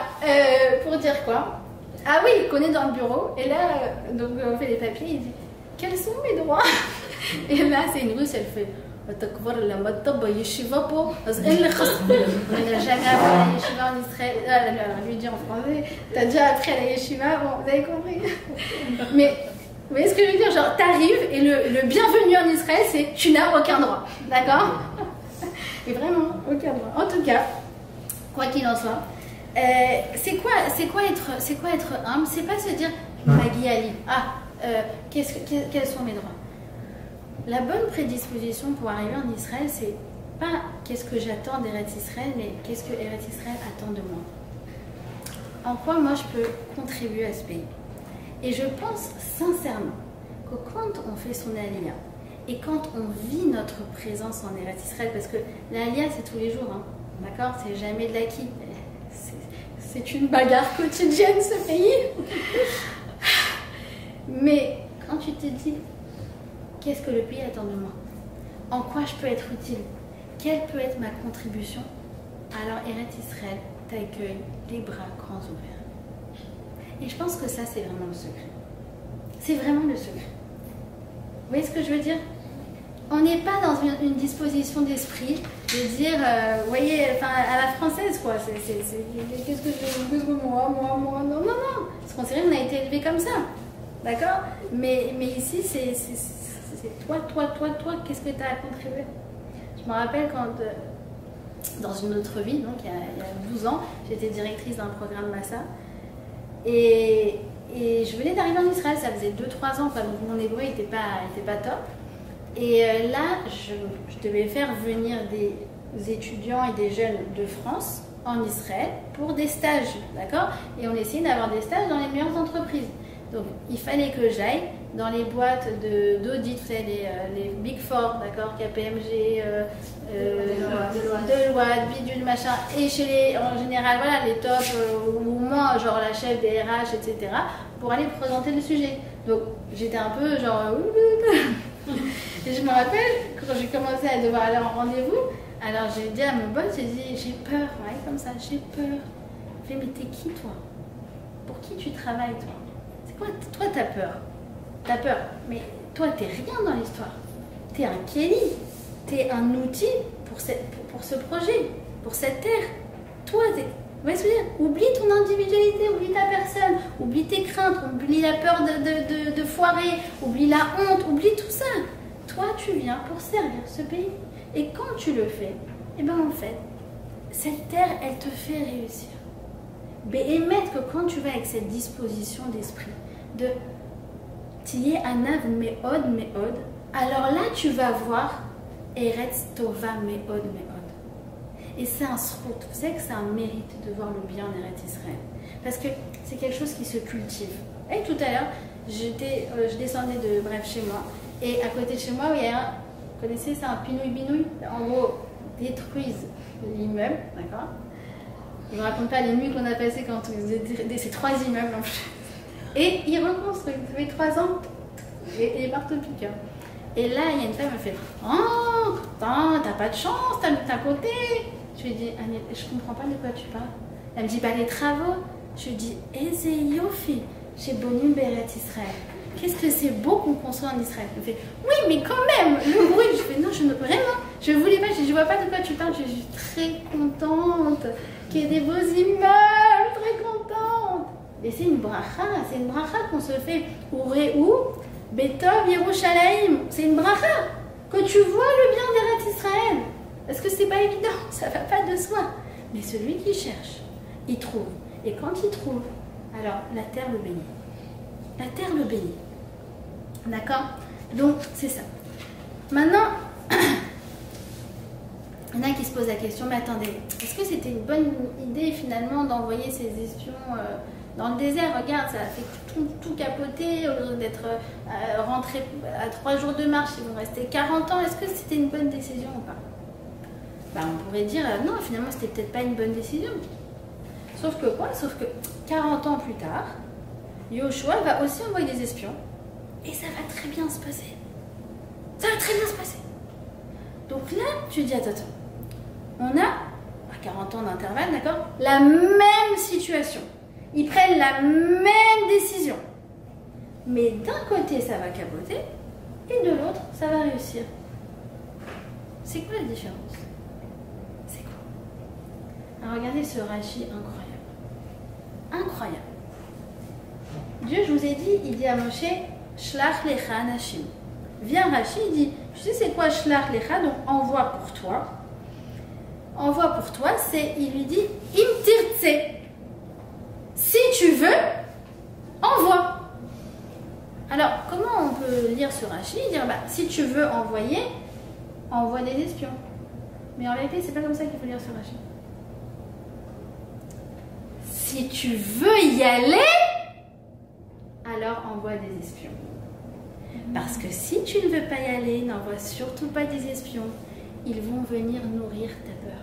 pour dire quoi? Ah oui, qu'on est dans le bureau. Et là, donc on fait les papiers. Il dit quels sont mes droits? Et là, c'est une russe, elle fait on n'a jamais appris la yeshiva en Israël. Elle lui dit en français t'as déjà appris à la yeshiva? Bon, vous avez compris. Mais vous voyez ce que je veux dire? Genre, t'arrives et le bienvenu en Israël, c'est tu n'as aucun droit. D'accord? Et vraiment, aucun droit. En tout cas, quoi qu'il en soit, c'est quoi être humble? C'est pas se dire Magui Ali. Quels sont mes droits? La bonne prédisposition pour arriver en Israël, c'est pas qu'est-ce que j'attends d'Eretz Israël, mais qu'est-ce que Eretz Israël attend de moi. en quoi moi je peux contribuer à ce pays. Et je pense sincèrement que quand on fait son alia et quand on vit notre présence en Eretz Israël, parce que l'alia c'est tous les jours, hein, d'accord, c'est jamais de l'acquis. C'est une bagarre quotidienne ce pays. Mais quand tu te dis, qu'est-ce que le pays attend de moi? En quoi je peux être utile? Quelle peut être ma contribution? Alors Eretz Israël t'accueille les bras grands ouverts. Et je pense que ça, c'est vraiment le secret. C'est vraiment le secret. Vous voyez ce que je veux dire? On n'est pas dans une disposition d'esprit de dire, vous voyez, enfin, à la française, quoi. Qu'est-ce que moi, non. Parce qu'on sait, on a été élevé comme ça. D'accord? Mais ici, c'est toi, qu'est-ce que tu as à contribuer? Je me rappelle quand, dans une autre vie, donc il y a 12 ans, j'étais directrice d'un programme Massa. Et je venais d'arriver en Israël, ça faisait 2-3 ans, quoi, donc mon hébreu n'était pas top. Et là, je devais faire venir des étudiants et des jeunes de France en Israël pour des stages, d'accord? Et on essayait d'avoir des stages dans les meilleures entreprises. Donc, il fallait que j'aille dans les boîtes d'audit, vous savez, les Big Four, d'accord, KPMG, Deloitte, Bidule, machin, et en général, voilà, les tops, au moins, genre la chef des RH, etc., pour aller présenter le sujet. Donc, j'étais un peu genre... Et je me rappelle, quand j'ai commencé à devoir aller en rendez-vous, alors j'ai dit à mon boss, j'ai dit, j'ai peur, ouais, comme ça, j'ai peur. Je lui ai dit, mais t'es qui, toi? Pour qui tu travailles, toi? C'est quoi? Toi, t'as peur. T'as peur, mais toi, t'es rien dans l'histoire. T'es un Kelly, t'es un outil pour ce projet, pour cette terre. Toi, vous voyez ce que je veux dire? Oublie ton individualité, oublie ta personne, oublie tes craintes, oublie la peur de foirer, oublie la honte, oublie tout ça. Toi, tu viens pour servir ce pays. Et quand tu le fais, eh bien en fait, cette terre, elle te fait réussir. Et mettre que quand tu vas avec cette disposition d'esprit, de Tiye Anav Meod, alors là, tu vas voir Eretz Tova Meod. Et c'est un srout. Vous savez que c'est un mérite de voir le bien en Eretz Israël. Parce que c'est quelque chose qui se cultive. Et tout à l'heure, je descendais de Bref chez moi. Et à côté de chez moi, il y a vous connaissez, c'est un pinouille-binouille. En gros, détruisent l'immeuble, d'accord? Je ne vous raconte pas les nuits qu'on a passées quand on faisait ces 3 immeubles en plus. Et ils reconstruisent. Ça fait 3 ans. Et ils partent au piqueur. Et là, il y a une femme qui me fait « Oh, t'as pas de chance, t'habites à côté !» Je lui dis « Annette, je comprends pas de quoi tu parles. » Elle me dit « Bah les travaux. » Je lui dis « Eze yofi, chez Bonu Beret Israël. Qu'est-ce que c'est beau qu'on construit en Israël. » Elle me fait « Oui, mais quand même, le bruit. » Je fais « Non, vraiment, je voulais pas. Je vois pas de quoi tu parles. Je suis très contente qu'il y ait des beaux immeubles, très contente. » Et c'est une bracha qu'on se fait ou Betov Yerushalayim, c'est une bracha. Que tu vois le bien d'Eretz Israël. Parce que c'est pas évident, ça va pas de soi. Mais celui qui cherche, il trouve. Et quand il trouve, alors la terre le bénit. La terre le bénit. D'accord? Donc c'est ça. Maintenant, il y en a qui se posent la question, mais attendez, est-ce que c'était une bonne idée finalement d'envoyer ces espions dans le désert? Regarde, ça a fait tout capoter, au lieu d'être rentrés à 3 jours de marche, ils vont rester 40 ans. Est-ce que c'était une bonne décision ou pas? Bah, on pourrait dire, non, finalement, c'était peut-être pas une bonne décision. Sauf que quoi? Sauf que 40 ans plus tard, Yoshua va aussi envoyer des espions, et ça va très bien se passer. Ça va très bien se passer. Donc là, tu dis, attends, on a, à 40 ans d'intervalle, d'accord, la même situation. Ils prennent la même décision. Mais d'un côté, ça va capoter, et de l'autre, ça va réussir. C'est quoi la différence? C'est quoi? Alors regardez ce Rashi incroyable. Incroyable. Dieu, je vous ai dit, il dit à Moshe, Shlach lecha anashim. Viens Rashi, il dit, tu sais c'est quoi Shlach lecha? Donc envoie pour toi. Envoie pour toi, c'est, il lui dit, im tirtse. Si tu veux, envoie. Alors, comment on peut lire ce Rashi? Dire, bah, si tu veux envoyer, envoie des espions. Mais en réalité, c'est pas comme ça qu'il faut lire ce Rashi. si tu veux y aller, alors envoie des espions. Parce que si tu ne veux pas y aller, n'envoie surtout pas des espions. Ils vont venir nourrir ta peur.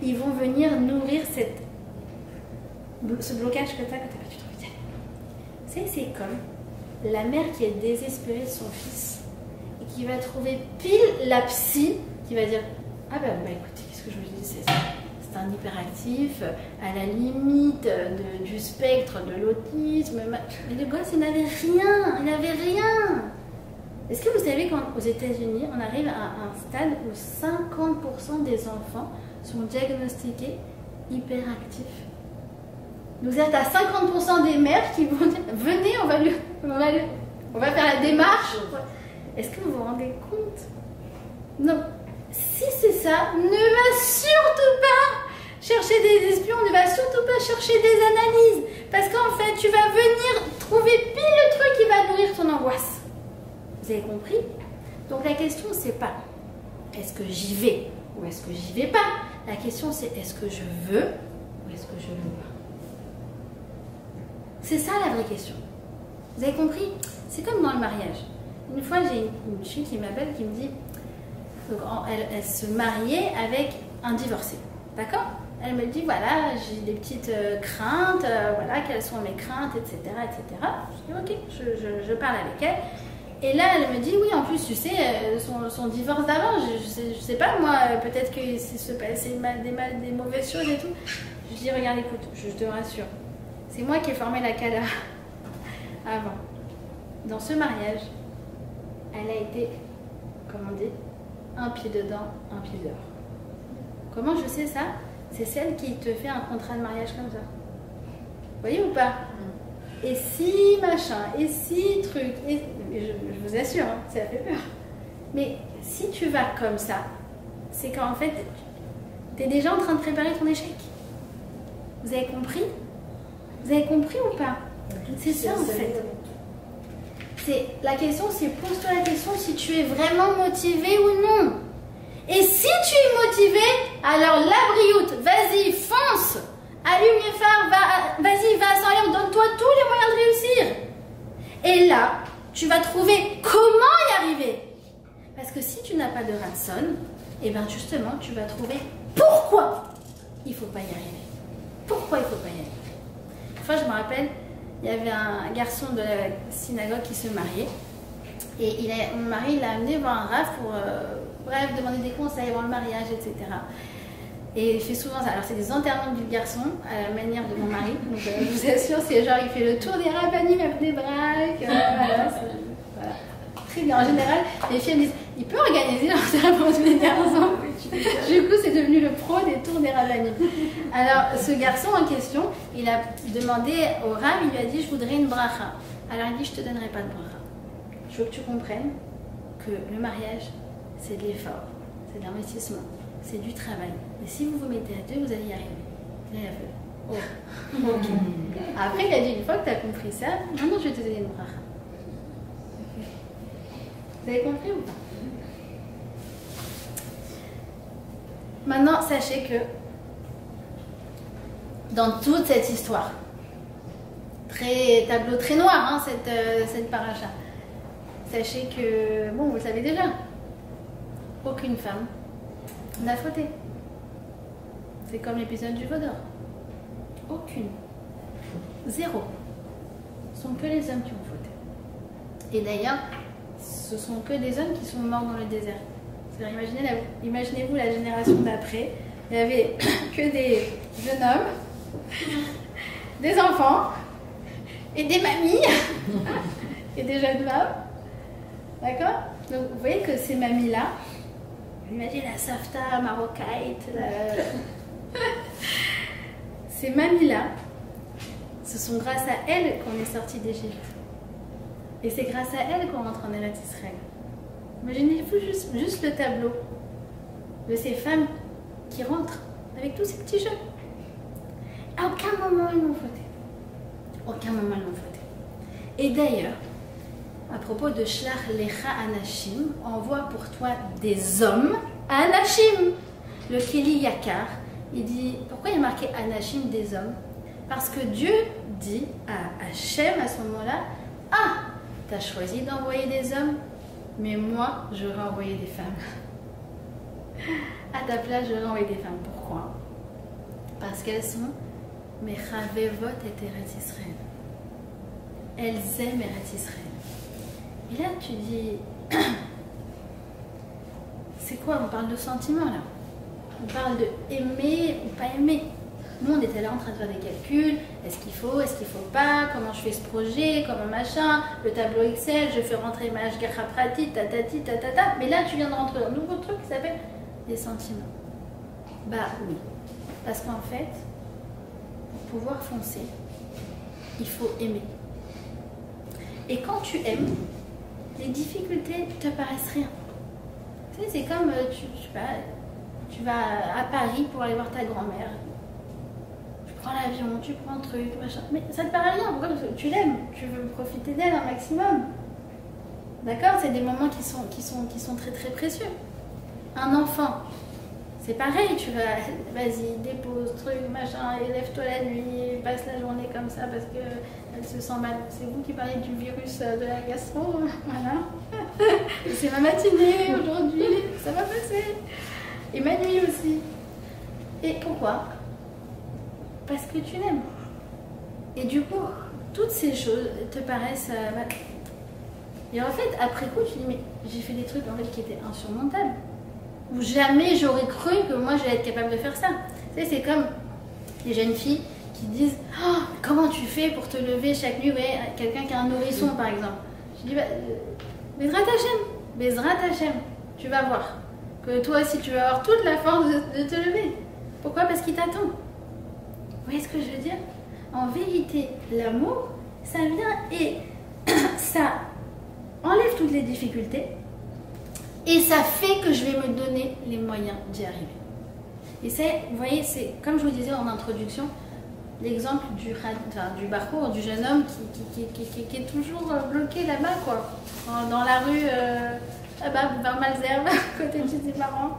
Ils vont venir nourrir ce blocage que tu as quand tu n'as pas du tout envie d'y aller. C'est comme la mère qui est désespérée de son fils et qui va trouver pile la psy qui va dire « Ah ben écoutez, qu'est-ce que je vous dis, c'est un hyperactif, à la limite du spectre de l'autisme. » Mais le gosse, il n'avait rien, il n'avait rien. Est-ce que vous savez qu'aux États-Unis, on arrive à un stade où 50% des enfants sont diagnostiqués hyperactifs? Vous êtes à 50% des mères qui vont dire venez, on va faire la démarche. Est-ce que vous vous rendez compte? Non. Si c'est ça, ne va surtout pas chercher des espions, ne va surtout pas chercher des analyses. Parce qu'en fait, tu vas venir trouver pile le truc qui va nourrir ton angoisse. Vous avez compris? Donc la question, c'est pas est-ce que j'y vais ou est-ce que j'y vais pas. La question, c'est est-ce que je veux ou est-ce que je veux pas. C'est ça la vraie question. Vous avez compris? C'est comme dans le mariage. Une fois, j'ai une fille qui m'appelle, qui me dit, donc elle se mariait avec un divorcé. D'accord? Elle me dit, voilà, j'ai des petites craintes, voilà, quelles sont mes craintes, etc. etc. Je dis, ok, je parle avec elle. Et là, elle me dit, oui, en plus, tu sais, son divorce d'avant, je sais pas, moi, peut-être que se passait des mauvaises choses et tout. Je dis, regarde, écoute, je te rassure. C'est moi qui ai formé la CADA avant. Dans ce mariage, elle a été, comment on dit, un pied dedans, un pied dehors. Comment je sais ça? C'est celle qui te fait un contrat de mariage comme ça. Vous voyez ou pas? Et si machin, et si truc, et je vous assure, hein, ça fait peur. Mais si tu vas comme ça, c'est qu'en fait, tu es déjà en train de préparer ton échec. Vous avez compris? Vous avez compris ou pas? C'est ça en fait. La question, c'est pose-toi la question si tu es vraiment motivé ou non. Et si tu es motivé, alors la brioute, vas-y, fonce, allume les phares, vas-y, va à Saint-Léon, donne-toi tous les moyens de réussir. Et là, tu vas trouver comment y arriver. Parce que si tu n'as pas de Radson, et bien justement, tu vas trouver pourquoi il ne faut pas y arriver. Pourquoi il ne faut pas y arriver. Une fois, je me rappelle, il y avait un garçon de la synagogue qui se mariait. Et mon mari l'a amené voir un rave pour, bref, demander des conseils avant le mariage, etc. Et il fait souvent ça. Alors, c'est des enterrements du garçon, à la manière de mon mari. Donc, je vous assure, c'est genre, il fait le tour des rabbinim avec des braques. Voilà. Très bien. En général, les filles me disent, il peut organiser l'enterrement des garçons. Du coup, c'est devenu le pro des tours des rabbinim. Alors, ce garçon en question, il a demandé au rab, il lui a dit, je voudrais une bracha. Alors, il dit, je te donnerai pas de bracha. Je veux que tu comprennes que le mariage, c'est de l'effort, c'est de l'investissement, c'est du travail. Mais si vous vous mettez à deux, vous allez y arriver. Là, elle a fait, oh, ok. Après, il a dit, une fois que tu as compris ça, maintenant je vais te donner une bracha. Vous avez compris ou pas? Maintenant, sachez que dans toute cette histoire, tableau très noir, hein, cette paracha, sachez que, bon, vous le savez déjà, aucune femme n'a fauté. C'est comme l'épisode du veau d'or. Aucune. Zéro. Ce sont que les hommes qui ont fauté. Et d'ailleurs, ce sont que des hommes qui sont morts dans le désert. Imaginez-vous la génération d'après. Il n'y avait que des jeunes hommes, des enfants, et des mamies, et des jeunes femmes. D'accord? Donc vous voyez que ces mamies-là, imaginez la Safta marocaïte, ces mamies-là, ce sont grâce à elles qu'on est sorti d'Égypte. Et c'est grâce à elles qu'on rentre en Eretz Israël. Imaginez-vous juste le tableau de ces femmes qui rentrent avec tous ces petits jeunes. À aucun moment elles n'ont fauté. Aucun moment elles n'ont fauté. Et d'ailleurs, à propos de Shlach Lecha Anashim, envoie pour toi des hommes Anashim. Le Keli Yakar, Il dit, pourquoi il y a marqué Anashim des hommes? Parce que Dieu dit à Hachem à ce moment-là, ah, tu as choisi d'envoyer des hommes, mais moi, j'aurais envoyé des femmes. À ta place, j'aurais envoyé des femmes. Pourquoi? Parce qu'elles sont Mechavevot et Eretz Israël. Elles aiment Eretz Israël. Et là, tu dis, c'est quoi? On parle de sentiments là. On parle de aimer ou pas aimer. Nous, on était là en train de faire des calculs. Est-ce qu'il faut pas? Comment je fais ce projet? Comment machin? Le tableau Excel, je fais rentrer ma Hashgacha Pratit, tatati, tatata. Mais là, tu viens de rentrer dans un nouveau truc qui s'appelle des sentiments. Bah oui. Parce qu'en fait, pour pouvoir foncer, il faut aimer. Et quand tu aimes, les difficultés te paraissent rien. Tu sais, c'est comme tu vas à Paris pour aller voir ta grand-mère. Tu prends l'avion, tu prends un truc, machin. Mais ça te paraît rien. Pourquoi? Parce que tu l'aimes. Tu veux profiter d'elle un maximum. D'accord? C'est des moments qui sont très très précieux. Un enfant, c'est pareil. Tu vas, vas-y, dépose, truc, machin, et lève-toi la nuit, passe la journée comme ça parce que elle se sent mal. C'est vous qui parlez du virus de la gastro. Voilà. C'est ma matinée aujourd'hui. Ça va passer. Et ma nuit aussi. Et pourquoi? Parce que tu l'aimes. Et du coup, toutes ces choses te paraissent... Et en fait, après coup, tu dis, mais j'ai fait des trucs en fait qui étaient insurmontables. Ou jamais j'aurais cru que moi j'allais être capable de faire ça. Tu sais, c'est comme les jeunes filles qui disent, oh, comment tu fais pour te lever chaque nuit? Ouais, quelqu'un qui a un nourrisson par exemple. Je dis, bah, Bezrat Hashem, tu vas voir. Que toi aussi tu vas avoir toute la force de te lever. Pourquoi? Parce qu'il t'attend. Vous voyez ce que je veux dire? En vérité, l'amour, ça vient et ça enlève toutes les difficultés et ça fait que je vais me donner les moyens d'y arriver. Et c'est, vous voyez, c'est comme je vous disais en introduction, l'exemple du parcours du jeune homme qui est toujours bloqué là-bas, quoi, dans la rue vers Malzerbe, à côté de ses parents.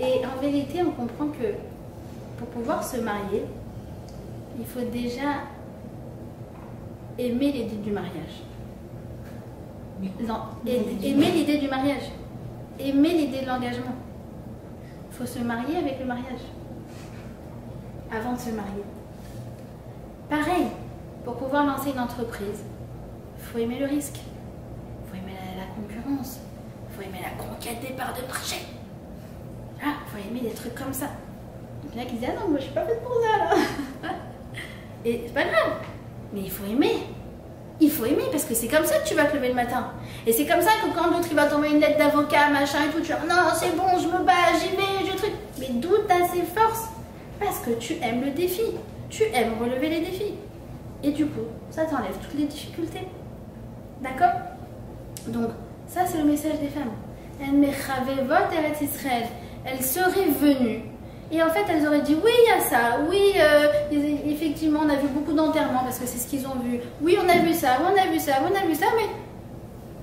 Et en vérité, on comprend que pour pouvoir se marier, il faut déjà aimer l'idée du mariage. Non, aimer l'idée du mariage. Aimer l'idée de l'engagement. Il faut se marier avec le mariage. Avant de se marier. Pareil, pour pouvoir lancer une entreprise, il faut aimer le risque. Il faut aimer la concurrence. Il faut aimer la conquête des parts de marché. Il faut aimer des trucs comme ça. Il y en a qui disent, ah non, moi je suis pas faite pour ça là. Et c'est pas grave. Mais il faut aimer. Il faut aimer parce que c'est comme ça que tu vas te lever le matin. Et c'est comme ça que quand l'autre il va t'envoyer une lettre d'avocat, machin et tout, tu vas dire, non c'est bon, je me bats, j'y vais, je truc. Mais d'où t'as ces forces? Parce que tu aimes le défi. Tu aimes relever les défis. Et du coup, ça t'enlève toutes les difficultés. D'accord? Donc, ça c'est le message des femmes. Elles seraient venues. Et en fait, elles auraient dit, oui, il y a ça, oui, effectivement, on a vu beaucoup d'enterrements parce que c'est ce qu'ils ont vu. Oui, on a vu ça, on a vu ça, on a vu ça, mais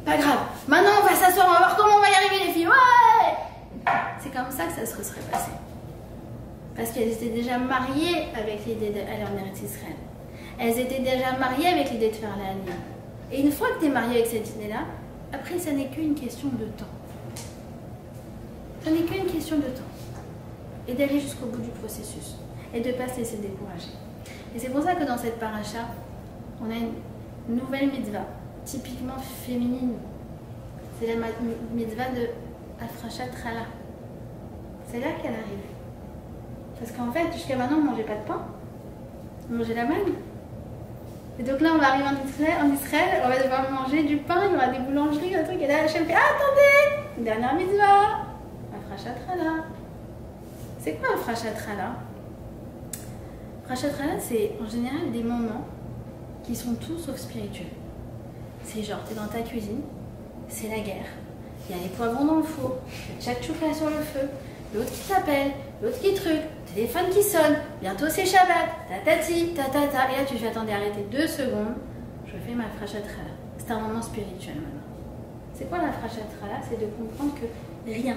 pas grave. Maintenant, on va s'asseoir, on va voir comment on va y arriver, les filles. Ouais! C'est comme ça que ça se serait passé. Parce qu'elles étaient déjà mariées avec l'idée d'aller en Eretz Israël. Elles étaient déjà mariées avec l'idée de faire la Aliyah. Et une fois que tu es mariée avec cette idée-là, après, ça n'est qu'une question de temps. Ça n'est qu'une question de temps. Et d'aller jusqu'au bout du processus. Et de ne pas se laisser décourager. Et c'est pour ça que dans cette paracha, on a une nouvelle mitzvah, typiquement féminine. C'est la mitzvah de Afrashat Chala. C'est là qu'elle arrive. Parce qu'en fait, jusqu'à maintenant, on ne mangeait pas de pain. On mangeait la manne. Et donc là, on va arriver en Israël, on va devoir manger du pain, il y aura des boulangeries, un truc. Et là, Hachem fait, ah, attendez, une dernière mitzvah, Afrashat Chala. C'est quoi Afrashat Chala? Afrashat Chala, c'est en général des moments qui sont tout sauf spirituels. C'est genre, t'es dans ta cuisine, c'est la guerre, il y a les poivrons dans le four, il y a tchakchouka sur le feu, l'autre qui t'appelle, l'autre qui truc, téléphone qui sonne, bientôt c'est Shabbat, tatati, tatata. Et là tu fais, attendez, arrêtez 2 secondes, je fais ma Afrashat Chala. C'est un moment spirituel maintenant. C'est quoi la Afrashat Chala? C'est de comprendre que rien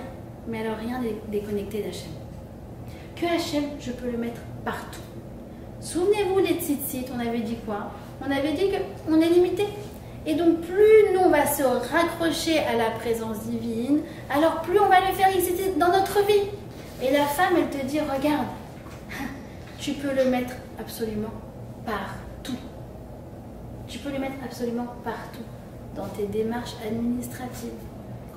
mais alors rien n'est déconnecté d'Hachem. Que Hachem, je peux le mettre partout. Souvenez-vous les tzitzit, on avait dit quoi? On avait dit qu'on est limité. Et donc plus nous on va se raccrocher à la présence divine, alors plus on va le faire exister dans notre vie. Et la femme, elle te dit, regarde, tu peux le mettre absolument partout. Tu peux le mettre absolument partout. Dans tes démarches administratives.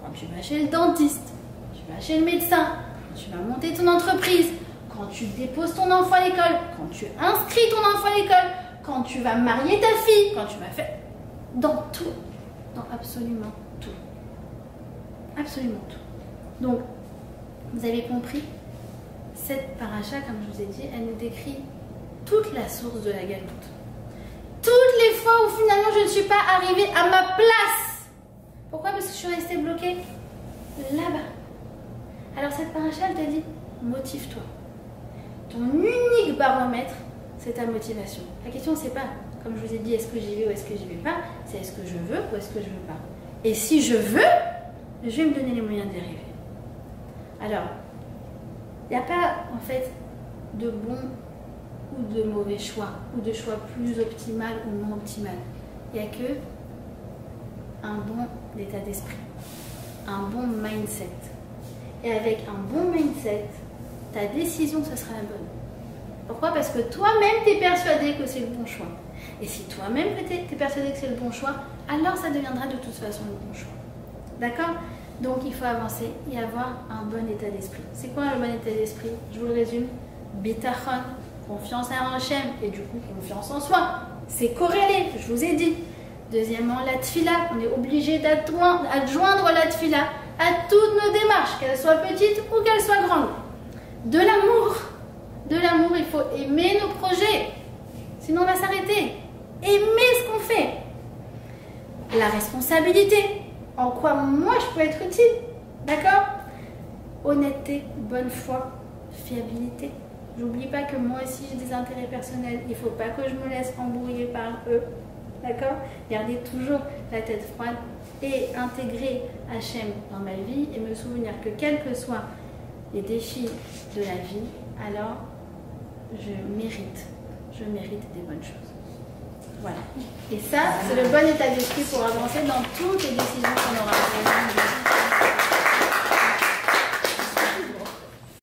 Quand tu vas chez le dentiste, tu vas chez le médecin, quand tu vas monter ton entreprise, quand tu déposes ton enfant à l'école, quand tu inscris ton enfant à l'école, quand tu vas marier ta fille, quand tu vas faire... Dans tout. Dans absolument tout. Absolument tout. Donc, vous avez compris, cette paracha, comme je vous ai dit, elle nous décrit toute la source de la galoute. Toutes les fois où finalement je ne suis pas arrivée à ma place. Pourquoi? Parce que je suis restée bloquée là-bas. Alors cette paracha, elle te dit, motive-toi. Ton unique baromètre, c'est ta motivation. La question, c'est pas, comme je vous ai dit, est-ce que j'y vais ou est-ce que j'y vais pas, c'est est-ce que je veux ou est-ce que je veux pas. Et si je veux, je vais me donner les moyens d'y arriver. Alors, il n'y a pas, en fait, de bon ou de mauvais choix, ou de choix plus optimal ou moins optimal. Il n'y a que un bon état d'esprit, un bon mindset. Et avec un bon mindset, ta décision, ce sera la bonne. Pourquoi? Parce que toi-même, tu es persuadé que c'est le bon choix. Et si toi-même, tu es persuadé que c'est le bon choix, alors ça deviendra de toute façon le bon choix. D'accord? Donc, il faut avancer et avoir un bon état d'esprit. C'est quoi le bon état d'esprit? Je vous le résume. Bitachon, confiance en Hachem et du coup, confiance en soi. C'est corrélé, je vous ai dit. Deuxièmement, la tfila. On est obligé d'adjoindre la tfila à toutes nos démarches, qu'elles soient petites ou qu'elles soient grandes. De l'amour. De l'amour, il faut aimer nos projets. Sinon, on va s'arrêter. Aimer ce qu'on fait. La responsabilité. En quoi moi je peux être utile. D'accord? Honnêteté, bonne foi, fiabilité. J'oublie pas que moi aussi j'ai des intérêts personnels. Il ne faut pas que je me laisse embrouiller par eux. D'accord? Gardez toujours la tête froide et intégrer Hachem dans ma vie et me souvenir que quels que soient les défis de la vie, alors je mérite des bonnes choses. Voilà. Et ça, c'est le bon état d'esprit pour avancer dans toutes les décisions qu'on aura à prendre.